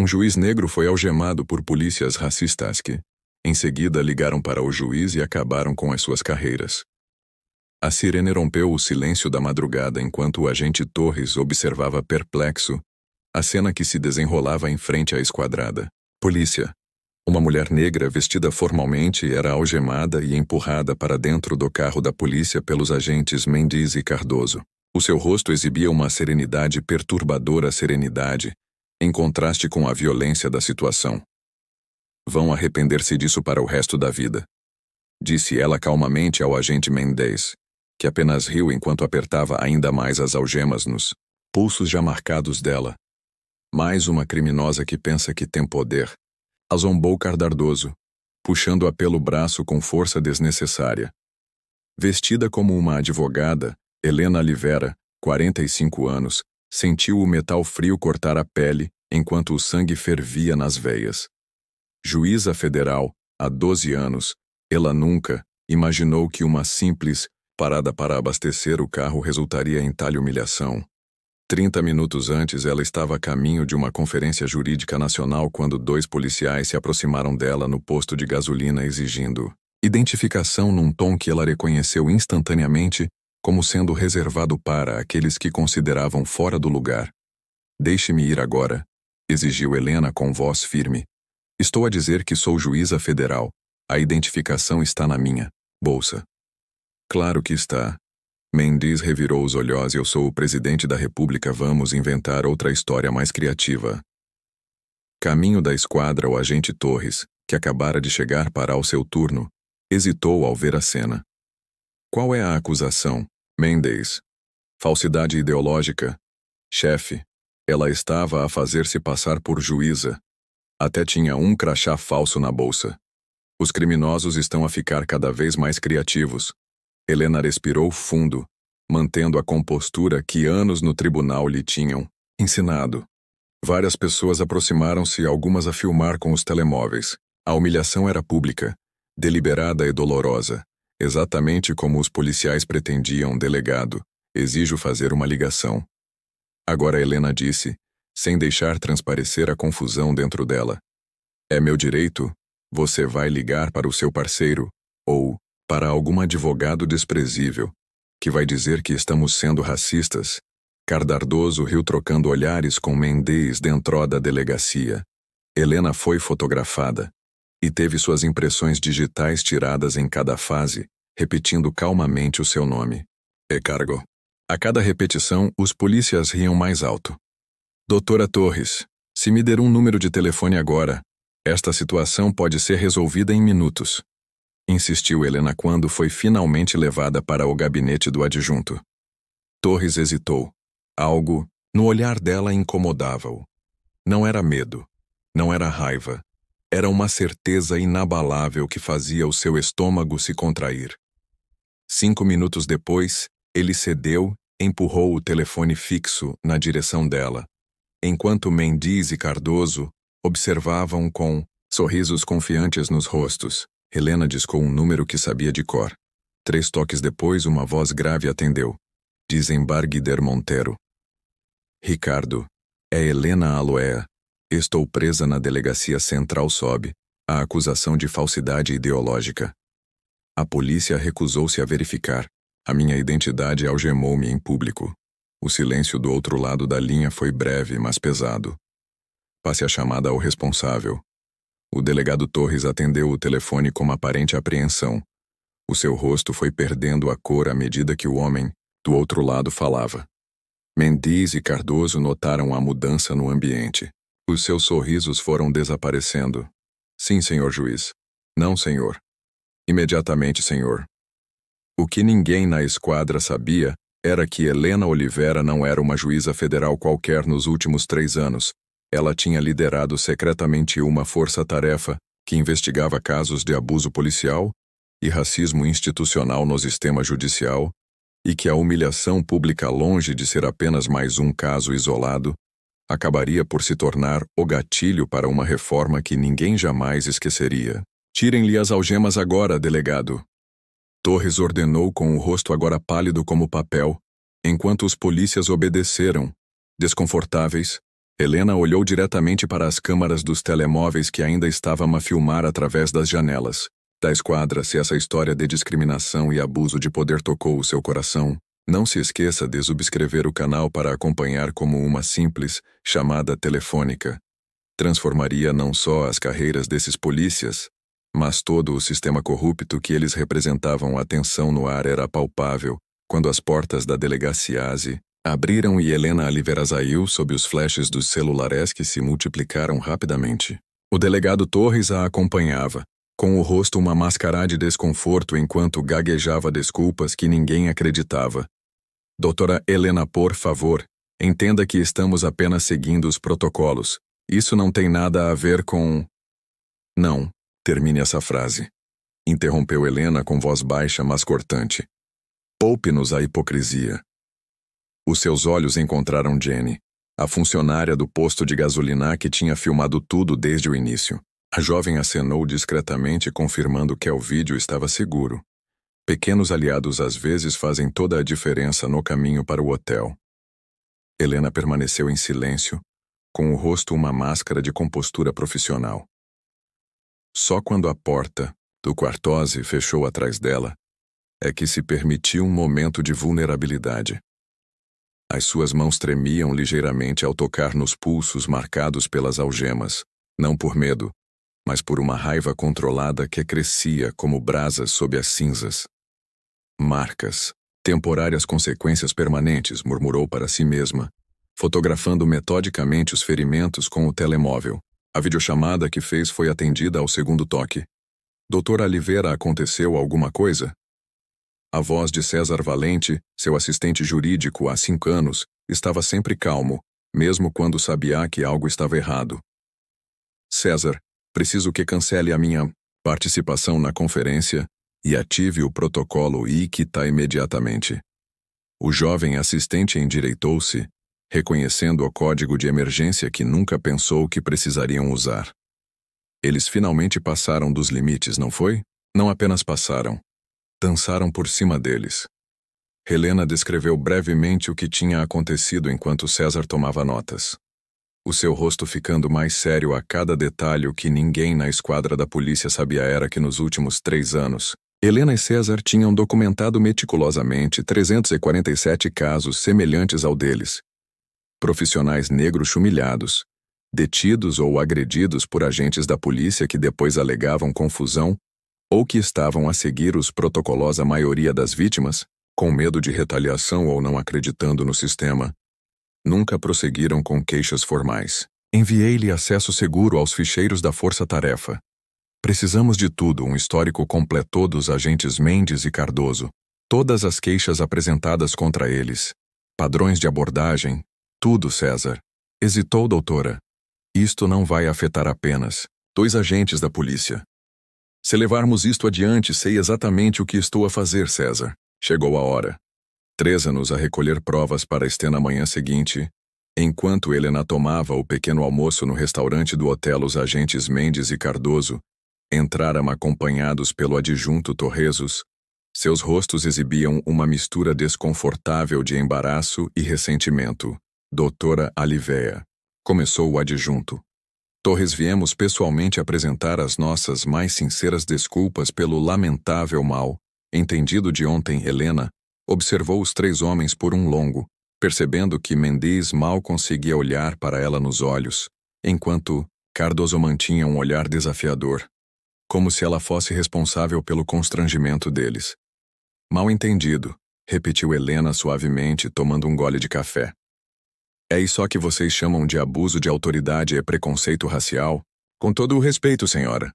Um juiz negro foi algemado por polícias racistas que, em seguida, ligaram para o juiz e acabaram com as suas carreiras. A sirene rompeu o silêncio da madrugada enquanto o agente Torres observava perplexo a cena que se desenrolava em frente à esquadrada. Polícia. Uma mulher negra vestida formalmente era algemada e empurrada para dentro do carro da polícia pelos agentes Mendes e Cardoso. O seu rosto exibia uma serenidade perturbadora serenidade, em contraste com a violência da situação. Vão arrepender-se disso para o resto da vida, disse ela calmamente ao agente Mendes, que apenas riu enquanto apertava ainda mais as algemas nos pulsos já marcados dela. Mais uma criminosa que pensa que tem poder, a zombou Cardoso, puxando-a pelo braço com força desnecessária. Vestida como uma advogada, Helena Oliveira, 45 anos, sentiu o metal frio cortar a pele enquanto o sangue fervia nas veias. Juíza federal, há 12 anos, ela nunca imaginou que uma simples parada para abastecer o carro resultaria em tal humilhação. 30 minutos antes, ela estava a caminho de uma conferência jurídica nacional quando 2 policiais se aproximaram dela no posto de gasolina exigindo identificação num tom que ela reconheceu instantaneamente como sendo reservado para aqueles que consideravam fora do lugar. Deixe-me ir agora, exigiu Helena com voz firme. Estou a dizer que sou juíza federal. A identificação está na minha bolsa. Claro que está. Mendes revirou os olhos. Eu sou o presidente da República. Vamos inventar outra história mais criativa. Caminho da esquadra, o agente Torres, que acabara de chegar para o seu turno, hesitou ao ver a cena. Qual é a acusação, Mendes? Falsidade ideológica. Chefe, ela estava a fazer-se passar por juíza. Até tinha um crachá falso na bolsa. Os criminosos estão a ficar cada vez mais criativos. Helena respirou fundo, mantendo a compostura que anos no tribunal lhe tinham ensinado. Várias pessoas aproximaram-se, algumas a filmar com os telemóveis. A humilhação era pública, deliberada e dolorosa, exatamente como os policiais pretendiam. Delegado, exijo fazer uma ligação. Agora Helena disse, sem deixar transparecer a confusão dentro dela. É meu direito? Você vai ligar para o seu parceiro, ou para algum advogado desprezível, que vai dizer que estamos sendo racistas? Cardoso riu trocando olhares com Mendes dentro da delegacia. Helena foi fotografada e teve suas impressões digitais tiradas em cada fase, repetindo calmamente o seu nome. Cargo. A cada repetição, os polícias riam mais alto. Doutora Torres, se me der um número de telefone agora, esta situação pode ser resolvida em minutos. Insistiu Helena quando foi finalmente levada para o gabinete do adjunto. Torres hesitou. Algo no olhar dela incomodava-o. Não era medo, não era raiva. Era uma certeza inabalável que fazia o seu estômago se contrair. 5 minutos depois, ele cedeu, empurrou o telefone fixo na direção dela, enquanto Mendes e Cardoso observavam com sorrisos confiantes nos rostos. Helena discou um número que sabia de cor. 3 toques depois, uma voz grave atendeu. Desembargador Montero. Ricardo, é Helena Aloea. Estou presa na delegacia central sob a acusação de falsidade ideológica. A polícia recusou-se a verificar. A minha identidade algemou-me em público. O silêncio do outro lado da linha foi breve, mas pesado. Passe a chamada ao responsável. O delegado Torres atendeu o telefone com aparente apreensão. O seu rosto foi perdendo a cor à medida que o homem, do outro lado, falava. Mendes e Cardoso notaram a mudança no ambiente. Os seus sorrisos foram desaparecendo. Sim, senhor juiz. Não, senhor. Imediatamente, senhor. O que ninguém na esquadra sabia era que Helena Oliveira não era uma juíza federal qualquer nos últimos 3 anos. Ela tinha liderado secretamente uma força-tarefa que investigava casos de abuso policial e racismo institucional no sistema judicial, e que a humilhação pública, longe de ser apenas mais um caso isolado, acabaria por se tornar o gatilho para uma reforma que ninguém jamais esqueceria. Tirem-lhe as algemas agora, delegado. Torres ordenou com o rosto agora pálido como papel, enquanto os polícias obedeceram, desconfortáveis, Helena olhou diretamente para as câmaras dos telemóveis que ainda estavam a filmar através das janelas da esquadra. Se essa história de discriminação e abuso de poder tocou o seu coração, não se esqueça de subscrever o canal para acompanhar como uma simples chamada telefônica transformaria não só as carreiras desses polícias, mas todo o sistema corrupto que eles representavam. A tensão no ar era palpável quando as portas da delegacia abriram e Helena Oliveira saiu sob os flashes dos celulares que se multiplicaram rapidamente. O delegado Torres a acompanhava, com o rosto uma máscara de desconforto enquanto gaguejava desculpas que ninguém acreditava. Doutora Helena, por favor, entenda que estamos apenas seguindo os protocolos. Isso não tem nada a ver com... Não, termine essa frase. Interrompeu Helena com voz baixa, mas cortante. Poupe-nos a hipocrisia. Os seus olhos encontraram Jenny, a funcionária do posto de gasolina que tinha filmado tudo desde o início. A jovem acenou discretamente, confirmando que o vídeo estava seguro. Pequenos aliados às vezes fazem toda a diferença no caminho para o hotel. Helena permaneceu em silêncio, com o rosto uma máscara de compostura profissional. Só quando a porta do quartose fechou atrás dela, é que se permitiu um momento de vulnerabilidade. As suas mãos tremiam ligeiramente ao tocar nos pulsos marcados pelas algemas, não por medo, mas por uma raiva controlada que crescia como brasas sob as cinzas. Marcas, temporárias consequências permanentes, murmurou para si mesma, fotografando metodicamente os ferimentos com o telemóvel. A videochamada que fez foi atendida ao segundo toque. Doutora Oliveira, aconteceu alguma coisa? A voz de César Valente, seu assistente jurídico há 5 anos, estava sempre calmo, mesmo quando sabia que algo estava errado. César, preciso que cancele a minha participação na conferência e ative o protocolo IQTA imediatamente. O jovem assistente endireitou-se, reconhecendo o código de emergência que nunca pensou que precisariam usar. Eles finalmente passaram dos limites, não foi? Não apenas passaram. Dançaram por cima deles. Helena descreveu brevemente o que tinha acontecido enquanto César tomava notas. O seu rosto ficando mais sério a cada detalhe. O que ninguém na esquadra da polícia sabia era que nos últimos 3 anos, Helena e César tinham documentado meticulosamente 347 casos semelhantes ao deles. Profissionais negros humilhados, detidos ou agredidos por agentes da polícia que depois alegavam confusão ou que estavam a seguir os protocolos. A maioria das vítimas, com medo de retaliação ou não acreditando no sistema, nunca prosseguiram com queixas formais. Enviei-lhe acesso seguro aos ficheiros da Força-Tarefa. Precisamos de tudo, um histórico completo dos agentes Mendes e Cardoso, todas as queixas apresentadas contra eles, padrões de abordagem, tudo, César. Hesitou, doutora. Isto não vai afetar apenas 2 agentes da polícia. Se levarmos isto adiante, sei exatamente o que estou a fazer, César. Chegou a hora. 3 anos a recolher provas para este na manhã seguinte. Enquanto Helena tomava o pequeno almoço no restaurante do hotel, os agentes Mendes e Cardoso entraram acompanhados pelo adjunto Torresos. Seus rostos exibiam uma mistura desconfortável de embaraço e ressentimento. Doutora Oliveira, começou o adjunto. Torres, viemos pessoalmente apresentar as nossas mais sinceras desculpas pelo lamentável mal entendido de ontem. Helena observou os 3 homens por um longo, percebendo que Mendes mal conseguia olhar para ela nos olhos, enquanto Cardoso mantinha um olhar desafiador, como se ela fosse responsável pelo constrangimento deles. Mal entendido, repetiu Helena suavemente, tomando um gole de café. É isso que vocês chamam de abuso de autoridade e preconceito racial? Com todo o respeito, senhora,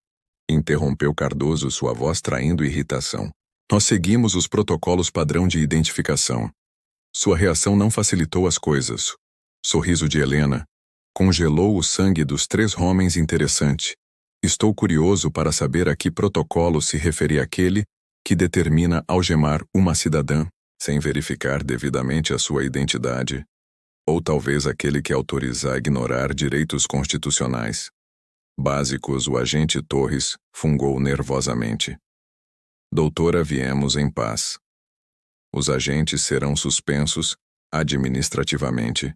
interrompeu Cardoso, sua voz traindo irritação. Nós seguimos os protocolos padrão de identificação. Sua reação não facilitou as coisas. Sorriso de Helena congelou o sangue dos 3 homens. Interessante. Estou curioso para saber a que protocolo se referia aquele que determina algemar uma cidadã sem verificar devidamente a sua identidade. Ou talvez aquele que autoriza a ignorar direitos constitucionais. Básicos. O agente Torres fungou nervosamente. Doutora, viemos em paz. Os agentes serão suspensos administrativamente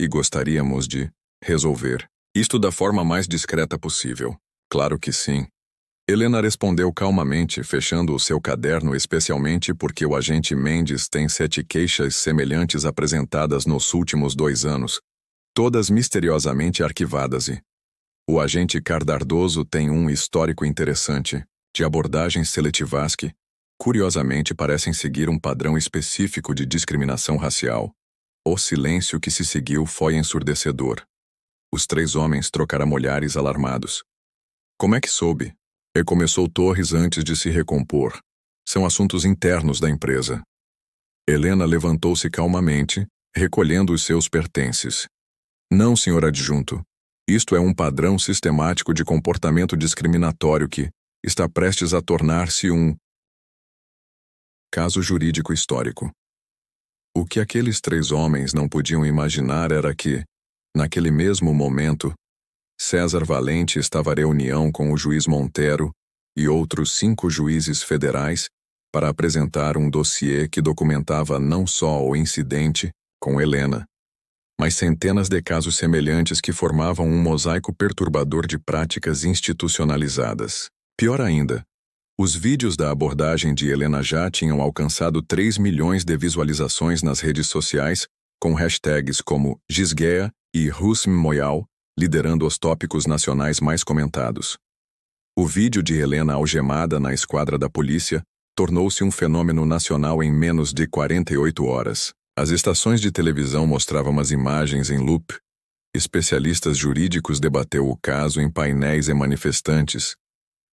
e gostaríamos de Resolver. Isto da forma mais discreta possível. Claro que sim. Helena respondeu calmamente, fechando o seu caderno especialmente porque o agente Mendes tem 7 queixas semelhantes apresentadas nos últimos 2 anos, todas misteriosamente arquivadas e... O agente Cardardoso tem um histórico interessante, de abordagens seletivas que, curiosamente, parecem seguir um padrão específico de discriminação racial. O silêncio que se seguiu foi ensurdecedor. Os 3 homens trocaram olhares alarmados. Como é que soube? Recomeçou Torres antes de se recompor. São assuntos internos da empresa. Helena levantou-se calmamente, recolhendo os seus pertences. Não, senhor adjunto. Isto é um padrão sistemático de comportamento discriminatório que está prestes a tornar-se um caso jurídico histórico. O que aqueles 3 homens não podiam imaginar era que, naquele mesmo momento, César Valente estava à reunião com o juiz Montero e outros 5 juízes federais para apresentar um dossiê que documentava não só o incidente com Helena, mas centenas de casos semelhantes que formavam um mosaico perturbador de práticas institucionalizadas. Pior ainda, os vídeos da abordagem de Helena já tinham alcançado 3 milhões de visualizações nas redes sociais, com hashtags como Gisguea e Husm Moyal, liderando os tópicos nacionais mais comentados. O vídeo de Helena algemada na esquadra da polícia tornou-se um fenômeno nacional em menos de 48 horas. As estações de televisão mostravam as imagens em loop. Especialistas jurídicos debateu o caso em painéis e manifestantes.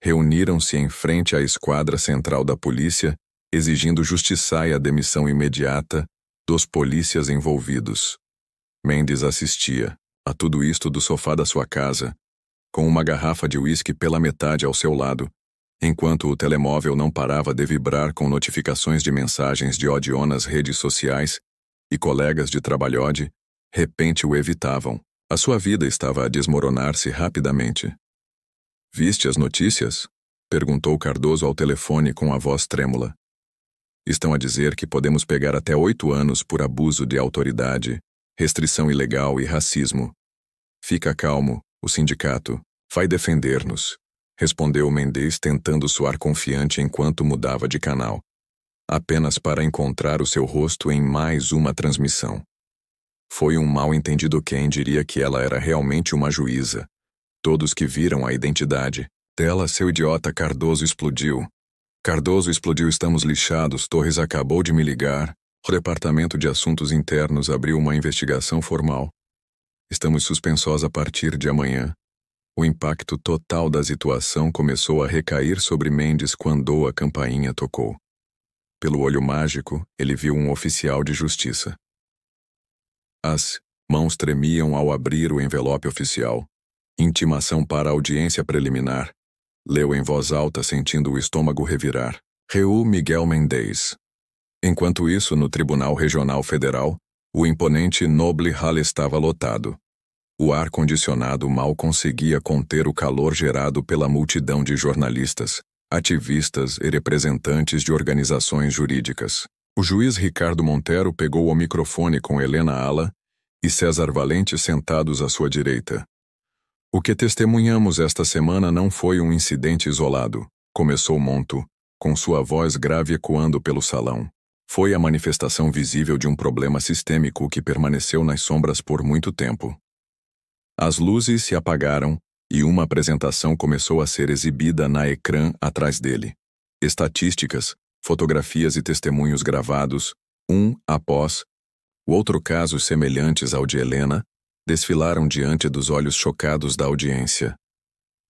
Reuniram-se em frente à esquadra central da polícia, exigindo justiça e a demissão imediata dos polícias envolvidos. Mendes assistia a tudo isto do sofá da sua casa, com uma garrafa de uísque pela metade ao seu lado, enquanto o telemóvel não parava de vibrar com notificações de mensagens de ódio nas redes sociais, e colegas de trabalho de repente o evitavam. A sua vida estava a desmoronar-se rapidamente. Viste as notícias? Perguntou Cardoso ao telefone com a voz trêmula. Estão a dizer que podemos pegar até 8 anos por abuso de autoridade, restrição ilegal e racismo. Fica calmo, o sindicato vai defender-nos, respondeu Mendes tentando soar confiante enquanto mudava de canal, apenas para encontrar o seu rosto em mais uma transmissão. Foi um mal-entendido. Quem diria que ela era realmente uma juíza. Todos que viram a identidade dela, seu idiota Cardoso explodiu. Cardoso explodiu. Estamos lixados. Torres acabou de me ligar. O Departamento de Assuntos Internos abriu uma investigação formal. Estamos suspensos a partir de amanhã. O impacto total da situação começou a recair sobre Mendes quando a campainha tocou. Pelo olho mágico, ele viu um oficial de justiça. As mãos tremiam ao abrir o envelope oficial. Intimação para audiência preliminar. Leu em voz alta, sentindo o estômago revirar. Raul Miguel Mendes. Enquanto isso, no Tribunal Regional Federal, o imponente Noble Hall estava lotado. O ar-condicionado mal conseguia conter o calor gerado pela multidão de jornalistas, ativistas e representantes de organizações jurídicas. O juiz Ricardo Montero pegou o microfone com Helena Ala e César Valente sentados à sua direita. O que testemunhamos esta semana não foi um incidente isolado, começou Monto, com sua voz grave ecoando pelo salão. Foi a manifestação visível de um problema sistêmico que permaneceu nas sombras por muito tempo. As luzes se apagaram e uma apresentação começou a ser exibida na ecrã atrás dele. Estatísticas, fotografias e testemunhos gravados, um após o outro, casos semelhantes ao de Helena, desfilaram diante dos olhos chocados da audiência.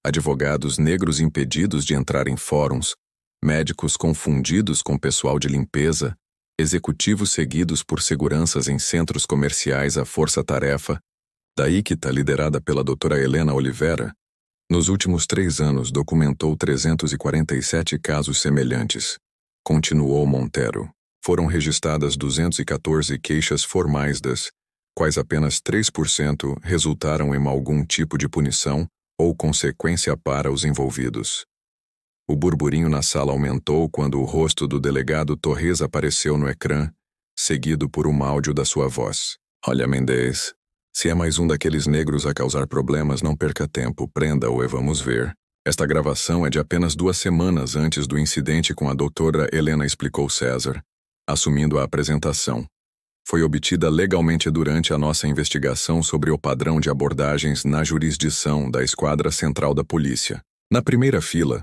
Advogados negros impedidos de entrar em fóruns, médicos confundidos com pessoal de limpeza, executivos seguidos por seguranças em centros comerciais à força-tarefa, da ICTA liderada pela doutora Helena Oliveira, nos últimos 3 anos documentou 347 casos semelhantes. Continuou Montero. Foram registradas 214 queixas formais das quais apenas 3% resultaram em algum tipo de punição ou consequência para os envolvidos. O burburinho na sala aumentou quando o rosto do delegado Torres apareceu no ecrã, seguido por um áudio da sua voz. Olha, Mendes, Se é mais um daqueles negros a causar problemas, não perca tempo, prenda-o e vamos ver. Esta gravação é de apenas 2 semanas antes do incidente com a doutora Helena, explicou César, assumindo a apresentação. Foi obtida legalmente durante a nossa investigação sobre o padrão de abordagens na jurisdição da Esquadra Central da Polícia. Na primeira fila,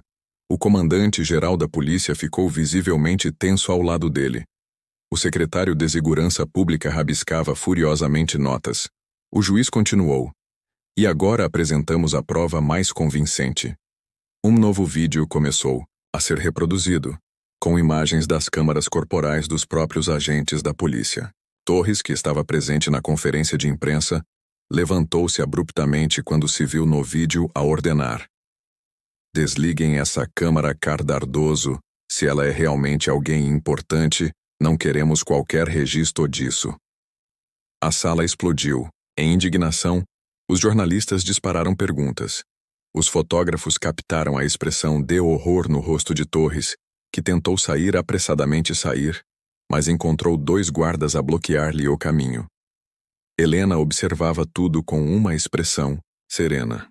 o comandante-geral da polícia ficou visivelmente tenso ao lado dele. O secretário de Segurança Pública rabiscava furiosamente notas. O juiz continuou. E agora apresentamos a prova mais convincente. Um novo vídeo começou a ser reproduzido, com imagens das câmaras corporais dos próprios agentes da polícia. Torres, que estava presente na conferência de imprensa, levantou-se abruptamente quando se viu no vídeo a ordenar: desliguem essa câmara, Cardardoso. Se ela é realmente alguém importante, não queremos qualquer registro disso. A sala explodiu. Em indignação, os jornalistas dispararam perguntas. Os fotógrafos captaram a expressão de horror no rosto de Torres, que tentou apressadamente sair, mas encontrou 2 guardas a bloquear-lhe o caminho. Helena observava tudo com uma expressão serena.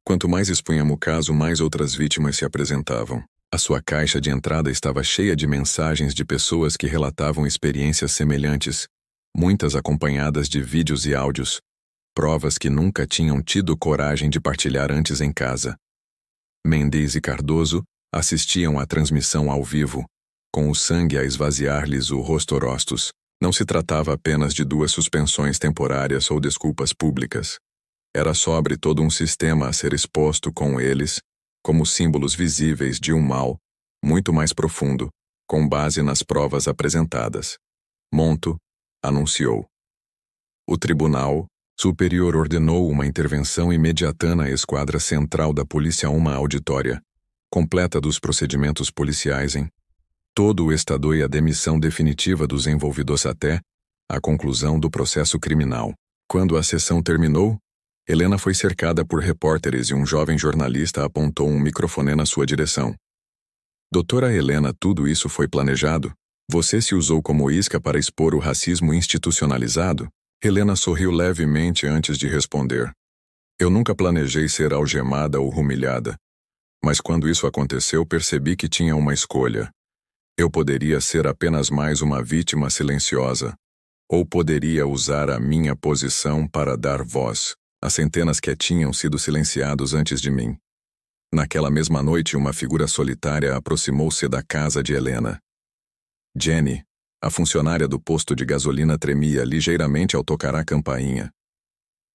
Quanto mais expunhamos o caso, mais outras vítimas se apresentavam. A sua caixa de entrada estava cheia de mensagens de pessoas que relatavam experiências semelhantes, muitas acompanhadas de vídeos e áudios, provas que nunca tinham tido coragem de partilhar antes em casa. Mendes e Cardoso assistiam à transmissão ao vivo, com o sangue a esvaziar-lhes o rostos. Não se tratava apenas de 2 suspensões temporárias ou desculpas públicas. Era sobre todo um sistema a ser exposto com eles, como símbolos visíveis de um mal muito mais profundo, com base nas provas apresentadas. Monto anunciou. O Tribunal Superior ordenou uma intervenção imediata na Esquadra Central da Polícia, uma auditória completa dos procedimentos policiais em todo o estado e a demissão definitiva dos envolvidos até a conclusão do processo criminal. Quando a sessão terminou, Helena foi cercada por repórteres e um jovem jornalista apontou um microfone na sua direção. Doutora Helena, tudo isso foi planejado? Você se usou como isca para expor o racismo institucionalizado? Helena sorriu levemente antes de responder. Eu nunca planejei ser algemada ou humilhada. Mas quando isso aconteceu, percebi que tinha uma escolha. Eu poderia ser apenas mais uma vítima silenciosa, ou poderia usar a minha posição para dar voz às centenas que tinham sido silenciados antes de mim. Naquela mesma noite, uma figura solitária aproximou-se da casa de Helena. Jenny, a funcionária do posto de gasolina, tremia ligeiramente ao tocar a campainha.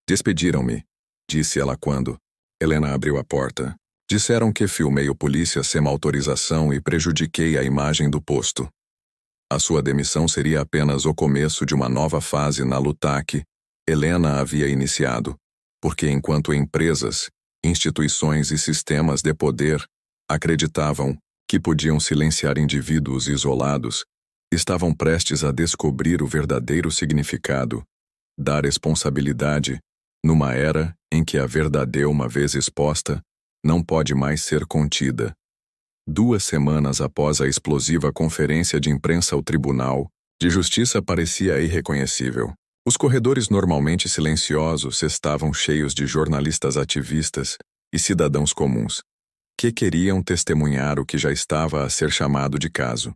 Despediram-me, disse ela quando Helena abriu a porta. Disseram que filmei o polícia sem autorização e prejudiquei a imagem do posto. A sua demissão seria apenas o começo de uma nova fase na luta que Helena havia iniciado, porque enquanto empresas, instituições e sistemas de poder acreditavam que podiam silenciar indivíduos isolados, estavam prestes a descobrir o verdadeiro significado da responsabilidade numa era em que a verdade, uma vez exposta, não pode mais ser contida. 2 semanas após a explosiva conferência de imprensa, o Tribunal de Justiça parecia irreconhecível. Os corredores normalmente silenciosos estavam cheios de jornalistas, ativistas e cidadãos comuns, que queriam testemunhar o que já estava a ser chamado de caso.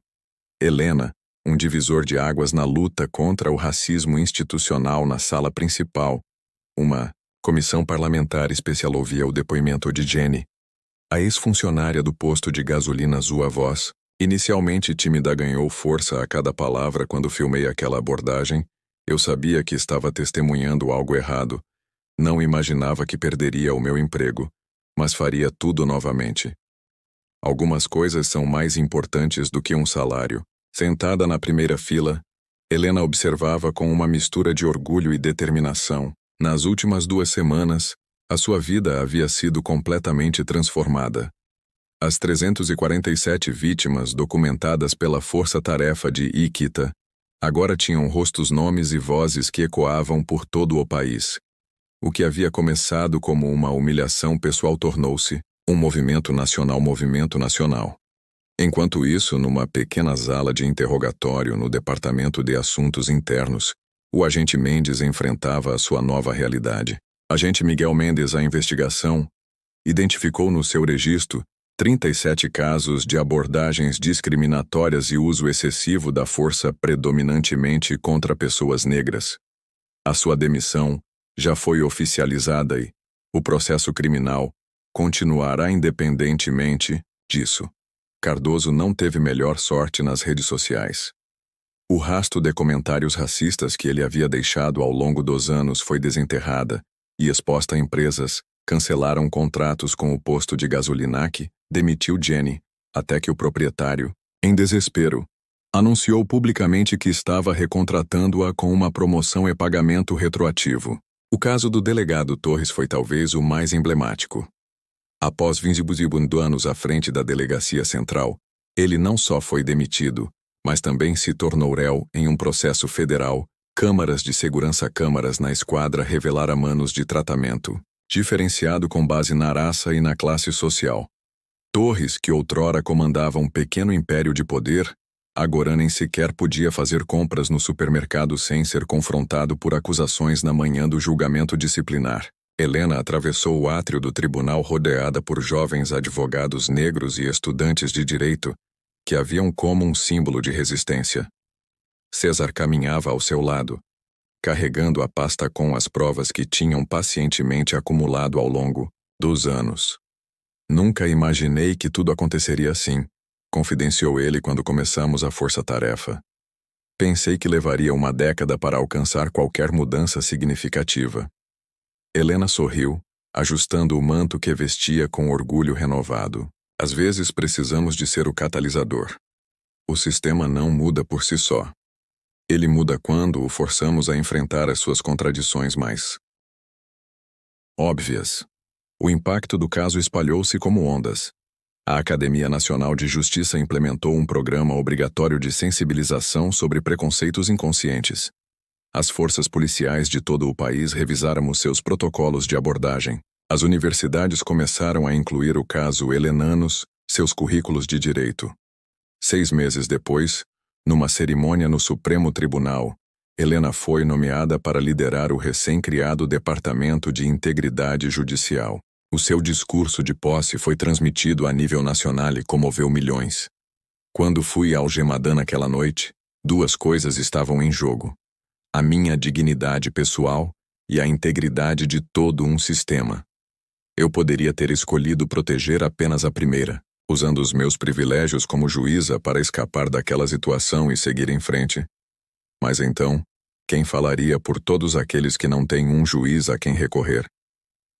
Helena, um divisor de águas na luta contra o racismo institucional. Na sala principal, uma comissão parlamentar especial ouvia o depoimento de Jenny. A ex-funcionária do posto de gasolina, sua voz, inicialmente tímida, ganhou força a cada palavra. Quando filmei aquela abordagem, eu sabia que estava testemunhando algo errado. Não imaginava que perderia o meu emprego, mas faria tudo novamente. Algumas coisas são mais importantes do que um salário. Sentada na primeira fila, Helena observava com uma mistura de orgulho e determinação. Nas últimas 2 semanas, a sua vida havia sido completamente transformada. As 347 vítimas documentadas pela Força-Tarefa de Iquita agora tinham rostos, nomes e vozes que ecoavam por todo o país. O que havia começado como uma humilhação pessoal tornou-se um movimento nacional. Enquanto isso, numa pequena sala de interrogatório no Departamento de Assuntos Internos, O agente Mendes enfrentava a sua nova realidade. Agente Miguel Mendes, a investigação, identificou no seu registro 37 casos de abordagens discriminatórias e uso excessivo da força predominantemente contra pessoas negras. A sua demissão já foi oficializada e o processo criminal continuará independentemente disso. Cardoso não teve melhor sorte nas redes sociais. O rastro de comentários racistas que ele havia deixado ao longo dos anos foi desenterrada e exposta a empresas cancelaram contratos com o posto de gasolina que demitiu Jenny, até que o proprietário, em desespero, anunciou publicamente que estava recontratando-a com uma promoção e pagamento retroativo. O caso do delegado Torres foi talvez o mais emblemático. Após 22 anos à frente da Delegacia Central, ele não só foi demitido, mas também se tornou réu em um processo federal. Câmaras de segurança câmaras na esquadra revelaram anos de tratamento diferenciado com base na raça e na classe social. Torres, que outrora comandava um pequeno império de poder, agora nem sequer podia fazer compras no supermercado sem ser confrontado por acusações na manhã do julgamento disciplinar. Helena atravessou o átrio do tribunal rodeada por jovens advogados negros e estudantes de direito que haviam como um símbolo de resistência. César caminhava ao seu lado, carregando a pasta com as provas que tinham pacientemente acumulado ao longo dos anos. Nunca imaginei que tudo aconteceria assim, confidenciou ele quando começamos a força-tarefa. Pensei que levaria uma década para alcançar qualquer mudança significativa. Helena sorriu, ajustando o manto que vestia com orgulho renovado. Às vezes precisamos de ser o catalisador. O sistema não muda por si só. Ele muda quando o forçamos a enfrentar as suas contradições mais óbvias. O impacto do caso espalhou-se como ondas. A Academia Nacional de Justiça implementou um programa obrigatório de sensibilização sobre preconceitos inconscientes. As forças policiais de todo o país revisaram os seus protocolos de abordagem. As universidades começaram a incluir o caso Helenanos, seus currículos de direito. 6 meses depois, numa cerimônia no Supremo Tribunal, Helena foi nomeada para liderar o recém-criado Departamento de Integridade Judicial. O seu discurso de posse foi transmitido a nível nacional e comoveu milhões. Quando fui algemada naquela noite, 2 coisas estavam em jogo: a minha dignidade pessoal e a integridade de todo um sistema. Eu poderia ter escolhido proteger apenas a primeira, usando os meus privilégios como juíza para escapar daquela situação e seguir em frente. Mas então, quem falaria por todos aqueles que não têm um juiz a quem recorrer?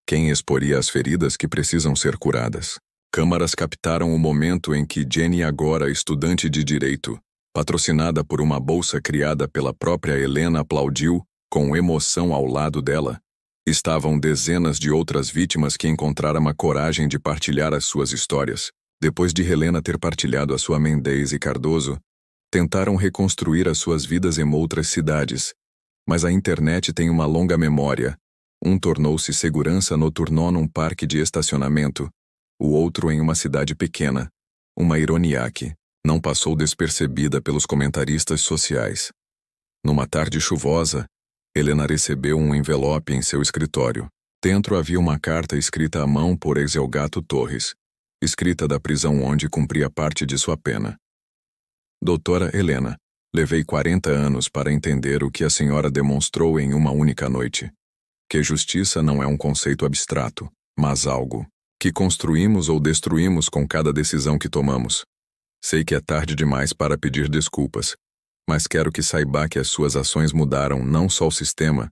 Quem exporia as feridas que precisam ser curadas? Câmaras captaram o momento em que Jenny, agora estudante de direito, patrocinada por uma bolsa criada pela própria Helena, aplaudiu, com emoção ao lado dela. Estavam dezenas de outras vítimas que encontraram a coragem de partilhar as suas histórias. Depois de Helena ter partilhado a sua Mendes e Cardoso, tentaram reconstruir as suas vidas em outras cidades. Mas a internet tem uma longa memória. Um tornou-se segurança noturna num parque de estacionamento, o outro em uma cidade pequena. Uma ironia que não passou despercebida pelos comentaristas sociais. Numa tarde chuvosa, Helena recebeu um envelope em seu escritório. Dentro havia uma carta escrita à mão por Exelgato Torres, escrita da prisão onde cumpria parte de sua pena. Doutora Helena, levei 40 anos para entender o que a senhora demonstrou em uma única noite. Que justiça não é um conceito abstrato, mas algo que construímos ou destruímos com cada decisão que tomamos. Sei que é tarde demais para pedir desculpas, mas quero que saiba que as suas ações mudaram não só o sistema,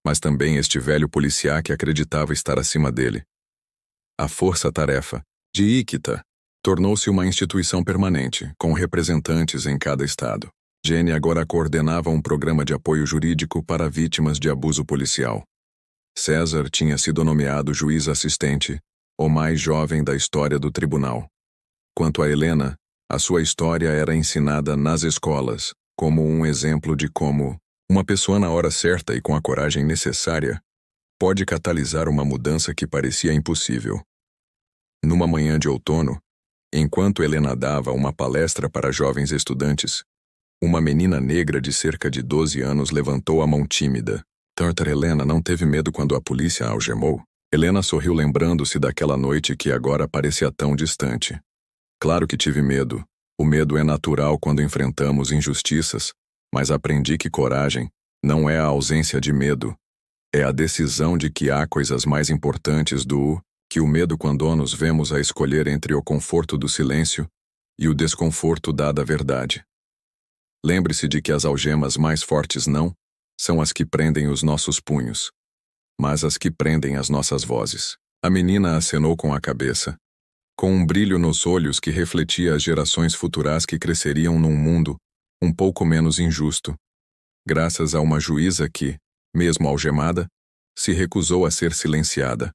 mas também este velho policial que acreditava estar acima dele. A força-tarefa de Iquita tornou-se uma instituição permanente, com representantes em cada estado. Jenny agora coordenava um programa de apoio jurídico para vítimas de abuso policial. César tinha sido nomeado juiz assistente, o mais jovem da história do tribunal. Quanto a Helena, a sua história era ensinada nas escolas, como um exemplo de como uma pessoa na hora certa e com a coragem necessária pode catalisar uma mudança que parecia impossível. Numa manhã de outono, enquanto Helena dava uma palestra para jovens estudantes, Uma menina negra de cerca de 12 anos levantou a mão tímida. Tanta Helena não teve medo quando a polícia a algemou. Helena sorriu lembrando-se daquela noite que agora parecia tão distante. Claro que tive medo. O medo é natural quando enfrentamos injustiças, mas aprendi que coragem não é a ausência de medo. É a decisão de que há coisas mais importantes que o medo quando nos vemos a escolher entre o conforto do silêncio e o desconforto da verdade. Lembre-se de que as algemas mais fortes não são as que prendem os nossos punhos, mas as que prendem as nossas vozes. A menina acenou com a cabeça, com um brilho nos olhos que refletia as gerações futuras que cresceriam num mundo um pouco menos injusto, graças a uma juíza que, mesmo algemada, se recusou a ser silenciada.